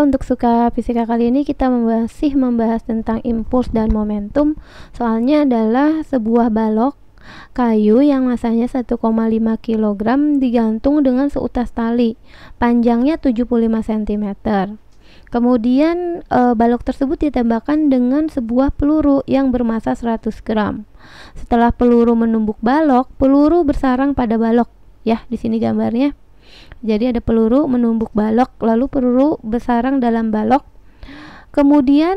untuk suka fisika kali ini kita masih membahas tentang impuls dan momentum. Soalnya adalah sebuah balok kayu yang masanya 1,5 kg digantung dengan seutas tali, panjangnya 75 cm. Kemudian balok tersebut ditembakkan dengan sebuah peluru yang bermasa 100 gram. Setelah peluru menumbuk balok, peluru bersarang pada balok. Ya, di sini gambarnya. Jadi ada peluru menumbuk balok, lalu peluru bersarang dalam balok. Kemudian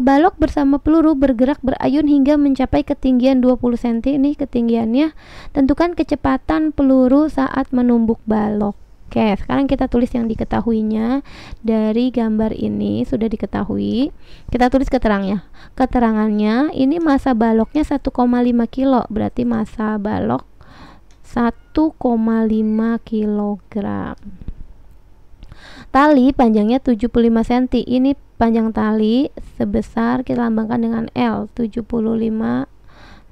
balok bersama peluru bergerak berayun hingga mencapai ketinggian 20 cm. Ini ketinggiannya. Tentukan kecepatan peluru saat menumbuk balok. Oke, sekarang kita tulis yang diketahuinya. Dari gambar ini sudah diketahui. Kita tulis keterangannya. Keterangannya ini massa baloknya 1,5 kilo, berarti massa balok 1,5 kg. Tali panjangnya 75 cm. Ini panjang tali sebesar, kita lambangkan dengan L, 75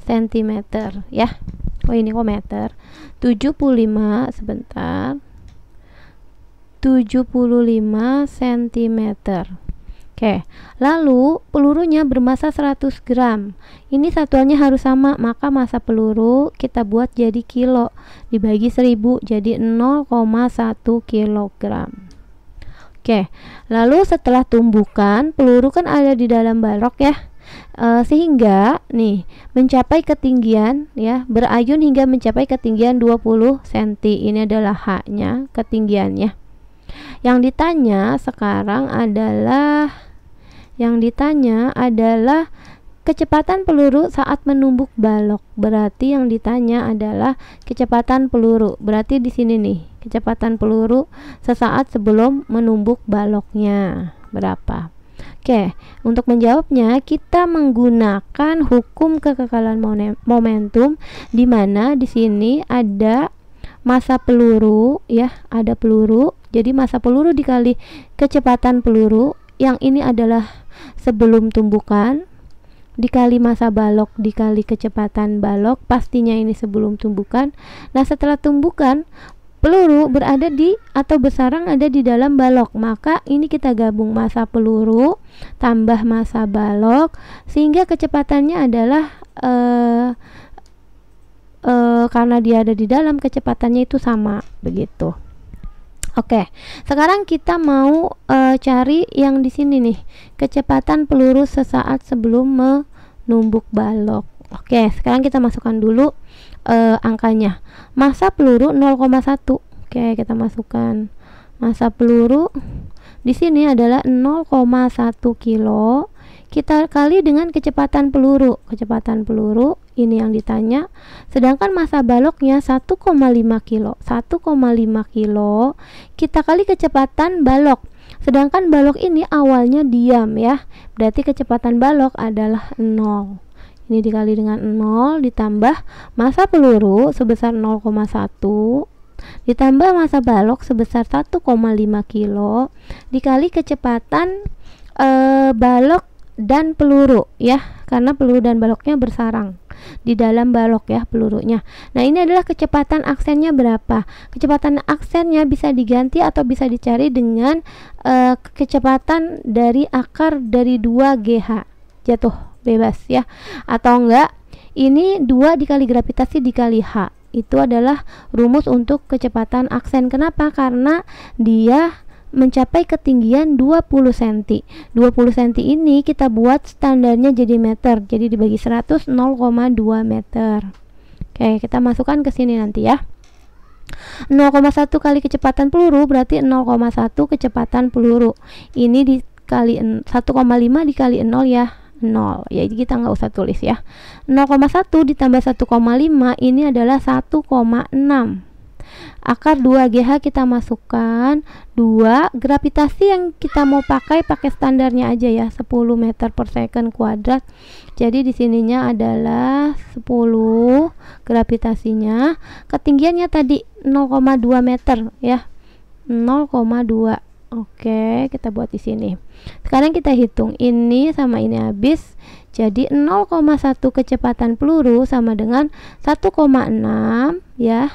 cm ya. Oh, ini kok meter. 75 sebentar. 75 cm. Oke, lalu pelurunya bermassa 100 gram. Ini satuannya harus sama, maka massa peluru kita buat jadi kilo, dibagi 1000 jadi 0,1 kg. Oke, lalu setelah tumbukan, peluru kan ada di dalam balok ya, sehingga nih mencapai ketinggian ya, berayun hingga mencapai ketinggian 20 cm. Ini adalah H-nya, ketinggiannya. Yang ditanya adalah kecepatan peluru saat menumbuk balok. Berarti yang ditanya adalah kecepatan peluru. Berarti di sini nih, kecepatan peluru sesaat sebelum menumbuk baloknya berapa? Oke, untuk menjawabnya kita menggunakan hukum kekekalan momentum, di mana di sini ada massa peluru ya, ada peluru. Jadi massa peluru dikali kecepatan peluru, yang ini adalah sebelum tumbukan, dikali massa balok dikali kecepatan balok, pastinya ini sebelum tumbukan. Nah, setelah tumbukan, peluru berada di atau bersarang ada di dalam balok, maka ini kita gabung massa peluru tambah massa balok, sehingga kecepatannya adalah karena dia ada di dalam, kecepatannya itu sama, begitu. Oke, sekarang kita mau cari yang di sini nih, kecepatan peluru sesaat sebelum menumbuk balok. Oke, sekarang kita masukkan dulu angkanya. Massa peluru 0,1. Oke, kita masukkan massa peluru di sini adalah 0,1 kilo. Kita kali dengan kecepatan peluru. Kecepatan peluru ini yang ditanya. Sedangkan massa baloknya 1,5 kilo. 1,5 kilo kita kali kecepatan balok. Sedangkan balok ini awalnya diam ya. Berarti kecepatan balok adalah 0. Ini dikali dengan 0 ditambah massa peluru sebesar 0,1 ditambah massa balok sebesar 1,5 kilo dikali kecepatan balok dan peluru ya, karena peluru dan baloknya bersarang di dalam balok ya pelurunya. Nah, ini adalah kecepatan aksennya berapa. Kecepatan aksennya bisa diganti atau bisa dicari dengan kecepatan dari akar dari 2GH, jatuh bebas ya, atau enggak ini 2 dikali gravitasi dikali H. Itu adalah rumus untuk kecepatan aksen. Kenapa? Karena dia mencapai ketinggian 20 cm. 20 cm ini kita buat standarnya jadi meter. Jadi dibagi 100, 0,2 meter. Oke, kita masukkan ke sini nanti ya. 0,1 kali kecepatan peluru berarti 0,1 kecepatan peluru. Ini dikali 1,5 dikali 0 ya, 0. Ya, kita nggak usah tulis ya. 0,1 ditambah 1,5 ini adalah 1,6. Akar 2GH kita masukkan 2. Gravitasi yang kita mau pakai standarnya aja ya, 10 meter per second kuadrat. Jadi di sininya adalah 10 gravitasinya. Ketinggiannya tadi 0,2 meter ya, 0,2. Oke, kita buat di sini. Sekarang kita hitung ini sama ini habis. Jadi 0,1 kecepatan peluru sama dengan 1,6 ya,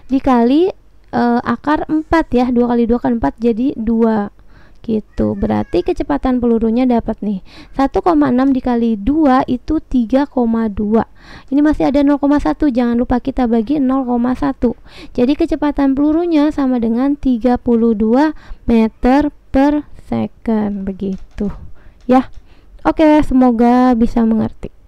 dikali akar 4 ya, 2 kali 2 kan 4 jadi 2. gitu. Berarti kecepatan pelurunya dapat nih 1,6 dikali 2 itu 3,2. Ini masih ada 0,1, jangan lupa kita bagi 0,1. Jadi kecepatan pelurunya sama dengan 32 meter per second begitu ya. Oke, semoga bisa mengerti.